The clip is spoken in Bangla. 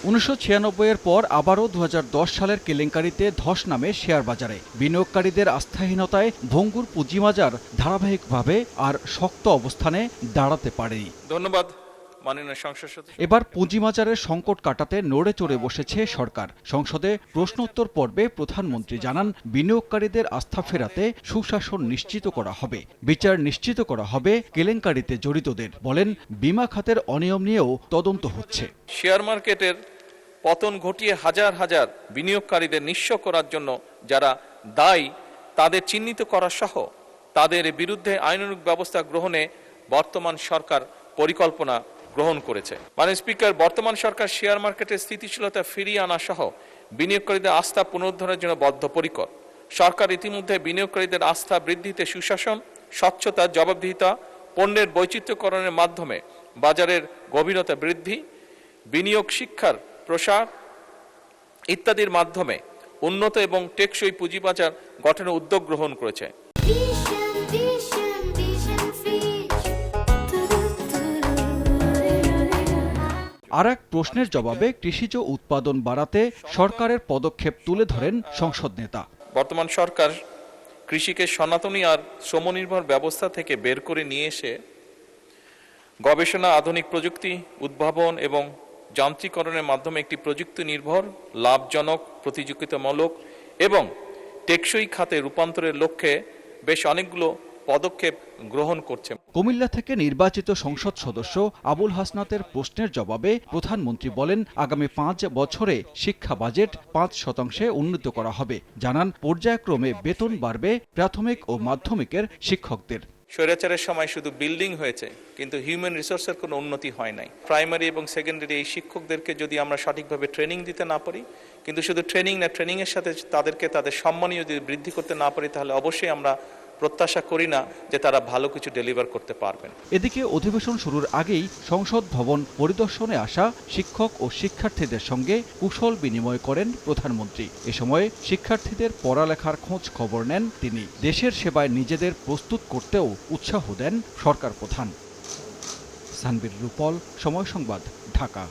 1996 এর পর আবারও 2010 সালের কেলেঙ্কারিতে ধস নামে শেয়ার বাজারে। বিনিয়োগকারীদের আস্থাহীনতায় ভঙ্গুর পুঁজিবাজার ধারাবাহিকভাবে আর শক্ত অবস্থানে দাঁড়াতে পারেনি। ধন্যবাদ মাননীয় সংসদ সদস্য। এবার পুঁজিবাজারের সংকট কাটাতে নড়ে চড়ে বসেছে সরকার। সংসদে প্রশ্নোত্তর পর্বে প্রধানমন্ত্রী জানান, বিনিয়োগকারীদের আস্থা ফেরাতে সুশাসন নিশ্চিত করা হবে, বিচার নিশ্চিত করা হবে কেলেঙ্কারিতে জড়িতদের। বলেন, বীমা খাতের অনিয়ম নিয়েও তদন্ত হচ্ছে। শেয়ার মার্কেটের পতন ঘটিয়ে হাজার হাজার বিনিয়োগকারীদের নিঃস্ব করার জন্য যারা দায়ী তাদের চিহ্নিত করা সহ তাদের বিরুদ্ধে আইনানুগ ব্যবস্থা গ্রহণে বর্তমান সরকার পরিকল্পনা গ্রহণ করেছে। মাননীয় স্পিকার, বর্তমান সরকার শেয়ার মার্কেটের স্থিতিশীলতা ফিরিয়ে আনা সহ বিনিয়োগকারীদের আস্থা পুনরুদ্ধারের জন্য বদ্ধপরিকর। সরকার ইতিমধ্যে বিনিয়োগকারীদের আস্থা বৃদ্ধিতে সুশাসন, স্বচ্ছতা, জবাবদিহিতা, পণ্যের বৈচিত্র্যকরণের মাধ্যমে বাজারের গভীরতা বৃদ্ধি, বিনিয়োগ শিক্ষার প্রসার ইত্যাদির মাধ্যমে উন্নত এবং টেকসই পুঁজিবাজার গঠনের উদ্যোগ গ্রহণ করেছে। আর এক প্রশ্নের জবাবে কৃষিজ উৎপাদন বাড়াতে সরকারের পদক্ষেপ তুলে ধরেন সংসদ নেতা। বর্তমান সরকার কৃষিকে সনাতনী আর শ্রমনির্ভর ব্যবস্থা থেকে বের করে নিয়ে এসে গবেষণা, আধুনিক প্রযুক্তি, উদ্ভাবন এবং যান্ত্রিকরণের মাধ্যমে একটি প্রযুক্তি নির্ভর, লাভজনক, প্রতিযোগিতামূলক এবং টেকসই খাতে রূপান্তরের লক্ষ্যে বেশ অনেকগুলো পদক্ষেপ গ্রহণ করছে। কুমিল্লা থেকে নির্বাচিত সংসদ সদস্য আবুল হাসনাতের প্রশ্নের জবাবে প্রধানমন্ত্রী বলেন, আগামী 5 বছরে শিক্ষা বাজেট 5% উন্নীত করা হবে। জানান, পর্যায়ক্রমে বেতন বাড়বে প্রাথমিক ও মাধ্যমিকের শিক্ষকদের। স্বৈরাচারের সময় শুধু বিল্ডিং হয়েছে, কিন্তু হিউম্যান রিসোর্সের কোনো উন্নতি হয় নাই। প্রাইমারি এবং সেকেন্ডারি এই শিক্ষকদেরকে যদি আমরা সঠিকভাবে ট্রেনিং দিতে না পারি, কিন্তু শুধু ট্রেনিং না, ট্রেনিংয়ের সাথে তাদেরকে তাদের সম্মানীয় যদি বৃদ্ধি করতে না পারি, তাহলে অবশ্যই আমরা প্রত্যাশা করি না যে তারা ভালো কিছু ডেলিভার করতে পারবেন। এদিকে অধিবেশন শুরুর আগেই সংসদ ভবন পরিদর্শনে আসা শিক্ষক ও শিক্ষার্থীদের সঙ্গে কুশল বিনিময় করেন প্রধানমন্ত্রী। এ সময় শিক্ষার্থীদের পড়ালেখার খোঁজ খবর নেন তিনি। দেশের সেবায় নিজেদের প্রস্তুত করতেও উৎসাহ দেন সরকার প্রধান। সানবীর রূপল, সময় সংবাদ, ঢাকা।